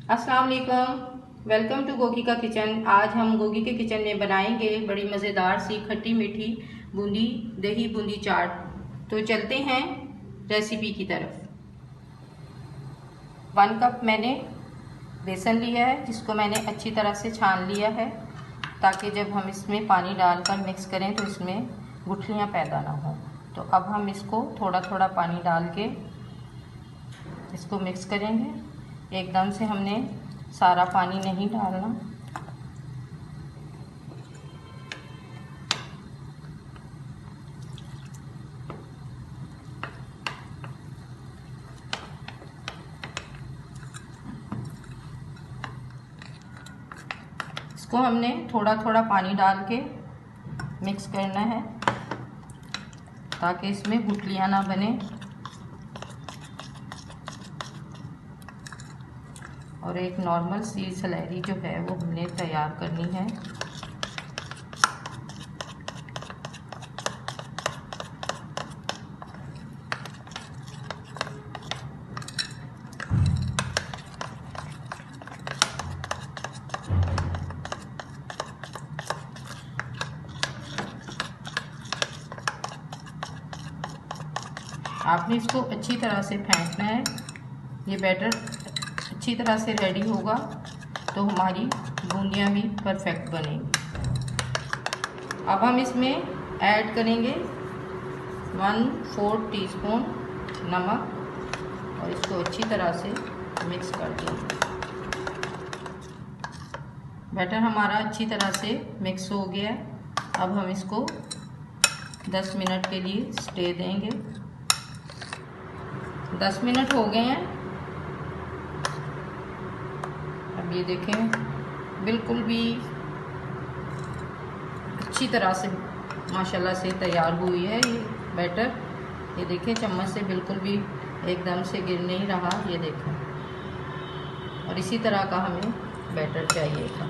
अस्सलाम वालेकुम। Welcome to Gogi का किचन। आज हम गोगी के किचन में बनाएंगे बड़ी मज़ेदार सी खट्टी मीठी बूंदी दही बूंदी चाट। तो चलते हैं रेसिपी की तरफ। 1 कप मैंने बेसन लिया है, जिसको मैंने अच्छी तरह से छान लिया है, ताकि जब हम इसमें पानी डालकर मिक्स करें तो इसमें गुठलियाँ पैदा ना हो। तो अब हम इसको थोड़ा थोड़ा पानी डाल के इसको मिक्स करेंगे। एकदम से हमने सारा पानी नहीं डालना। इसको हमने थोड़ा थोड़ा पानी डाल के मिक्स करना है, ताकि इसमें गुठलियाँ ना बने और एक नॉर्मल सी सलैरी जो है वो हमने तैयार करनी है। आपने इसको अच्छी तरह से फेंटना है। ये बैटर अच्छी तरह से रेडी होगा तो हमारी बूंदियाँ भी परफेक्ट बनेंगी। अब हम इसमें ऐड करेंगे 1/4 टीस्पून नमक और इसको अच्छी तरह से मिक्स कर देंगे। बैटर हमारा अच्छी तरह से मिक्स हो गया है। अब हम इसको 10 मिनट के लिए स्टे देंगे। 10 मिनट हो गए हैं। अब ये देखें, बिल्कुल भी अच्छी तरह से माशाल्लाह से तैयार हुई है ये बैटर। ये देखें, चम्मच से बिल्कुल भी एकदम से गिर नहीं रहा। ये देखें, और इसी तरह का हमें बैटर चाहिएगा।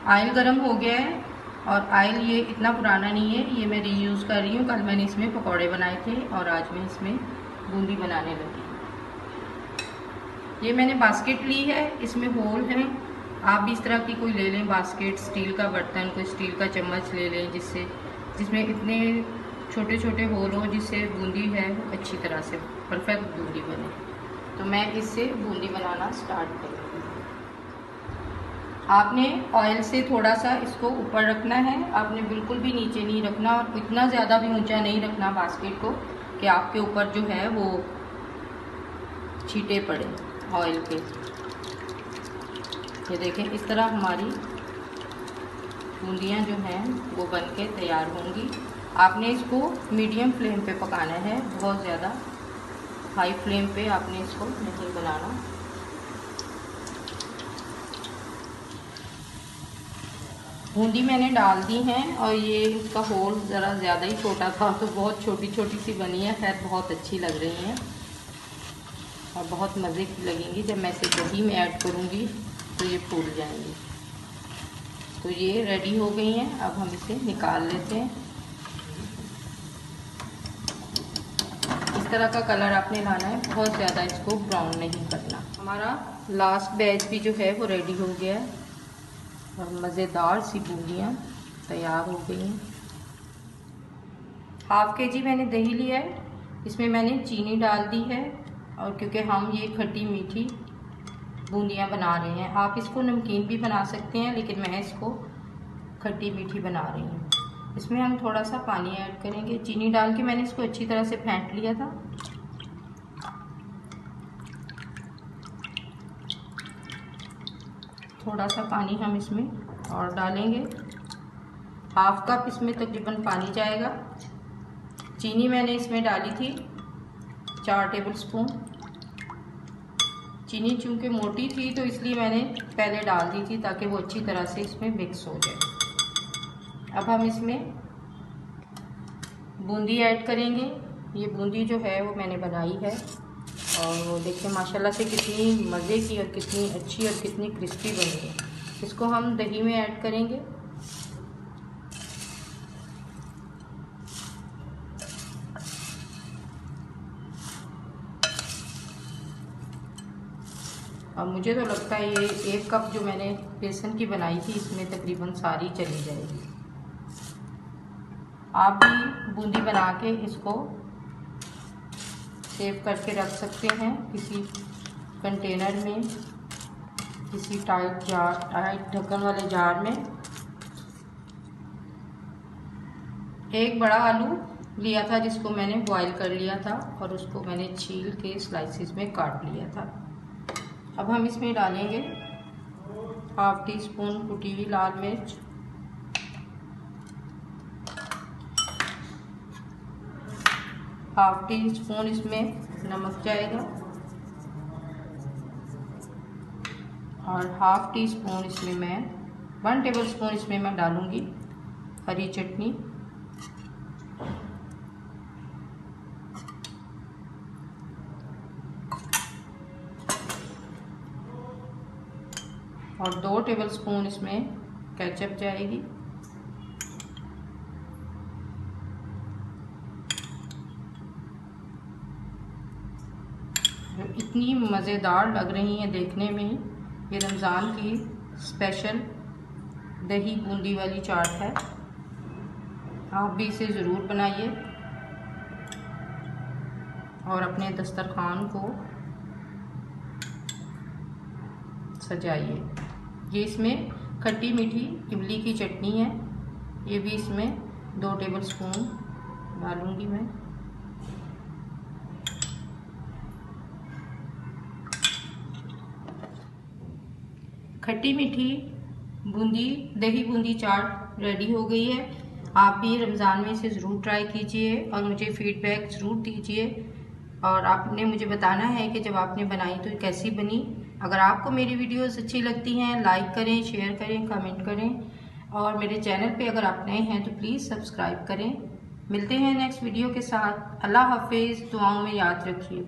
ऑयल गरम हो गया है और ऑयल ये इतना पुराना नहीं है, ये मैं रीयूज़ कर रही हूँ। कल मैंने इसमें पकौड़े बनाए थे और आज मैं इसमें बूंदी बनाने लगी। ये मैंने बास्केट ली है, इसमें होल है। आप भी इस तरह की कोई ले लें बास्केट, स्टील का बर्तन, कोई स्टील का चम्मच ले लें जिसमें इतने छोटे छोटे होल हो, जिससे बूंदी है अच्छी तरह से परफेक्ट बूंदी बने। तो मैं इससे बूंदी बनाना स्टार्ट करूँगी। आपने ऑयल से थोड़ा सा इसको ऊपर रखना है, आपने बिल्कुल भी नीचे नहीं रखना और इतना ज़्यादा भी ऊंचा नहीं रखना बास्केट को कि आपके ऊपर जो है वो छींटे पड़े ऑयल के। ये देखें, इस तरह हमारी बूंदियाँ जो हैं वो बन के तैयार होंगी। आपने इसको मीडियम फ्लेम पे पकाना है, बहुत ज़्यादा हाई फ्लेम पे आपने इसको नहीं बनाना। बूंदी मैंने डाल दी हैं और ये इसका होल ज़रा ज़्यादा ही छोटा था, तो बहुत छोटी छोटी सी बनी है। खैर, बहुत अच्छी लग रही हैं और बहुत मज़े की लगेंगी। जब मैं इसे दही में ऐड करूँगी तो ये फूल जाएंगी। तो ये रेडी हो गई हैं। अब हम इसे निकाल लेते हैं। इस तरह का कलर आपने लाना है, बहुत ज़्यादा इसको ब्राउन नहीं करना। हमारा लास्ट बैच भी जो है वो रेडी हो गया है और मज़ेदार सी बूंदियाँ तैयार हो गई हैं। ½ kg मैंने दही लिया है, इसमें मैंने चीनी डाल दी है और क्योंकि हम ये खट्टी मीठी बूंदियाँ बना रहे हैं, आप इसको नमकीन भी बना सकते हैं, लेकिन मैं इसको खट्टी मीठी बना रही हूँ। इसमें हम थोड़ा सा पानी ऐड करेंगे। चीनी डाल के मैंने इसको अच्छी तरह से फेंट लिया था। थोड़ा सा पानी हम इसमें और डालेंगे। ½ कप इसमें तकरीबन पानी जाएगा। चीनी मैंने इसमें डाली थी 4 टेबलस्पून। चीनी चूँकि मोटी थी तो इसलिए मैंने पहले डाल दी थी, ताकि वो अच्छी तरह से इसमें मिक्स हो जाए। अब हम इसमें बूंदी ऐड करेंगे। ये बूंदी जो है वो मैंने बनाई है और वो देखिए माशाल्लाह से कितनी मज़े की और कितनी अच्छी और कितनी क्रिस्पी बनी है। इसको हम दही में ऐड करेंगे। अब मुझे तो लगता है ये 1 कप जो मैंने बेसन की बनाई थी इसमें तकरीबन सारी चली जाएगी। आप भी बूंदी बना के इसको सेव करके रख सकते हैं किसी कंटेनर में, किसी टाइट ढक्कन वाले जार में। एक बड़ा आलू लिया था जिसको मैंने बॉईल कर लिया था और उसको मैंने छील के स्लाइसिस में काट लिया था। अब हम इसमें डालेंगे 1/2 टीस्पून कुटी हुई लाल मिर्च, 1/2 टीस्पून इसमें नमक जाएगा और 1/2 टीस्पून इसमें मैं 1 टेबलस्पून इसमें मैं डालूंगी हरी चटनी और 2 टेबलस्पून इसमें केचप जाएगी। जो इतनी मज़ेदार लग रही हैं देखने में ही। ये रमज़ान की स्पेशल दही बूंदी वाली चाट है। आप भी इसे ज़रूर बनाइए और अपने दस्तरखान को सजाइए। ये इसमें खट्टी मीठी इमली की चटनी है, ये भी इसमें 2 टेबलस्पून डालूंगी मैं। खट्टी मीठी बूंदी दही बूंदी चाट रेडी हो गई है। आप भी रमज़ान में इसे ज़रूर ट्राई कीजिए और मुझे फीडबैक ज़रूर दीजिए और आपने मुझे बताना है कि जब आपने बनाई तो कैसी बनी। अगर आपको मेरी वीडियोस अच्छी लगती हैं लाइक करें, शेयर करें, कमेंट करें और मेरे चैनल पे अगर आप नए हैं तो प्लीज़ सब्सक्राइब करें। मिलते हैं नेक्स्ट वीडियो के साथ। अल्लाह हाफिज़। दुआओं में याद रखिए।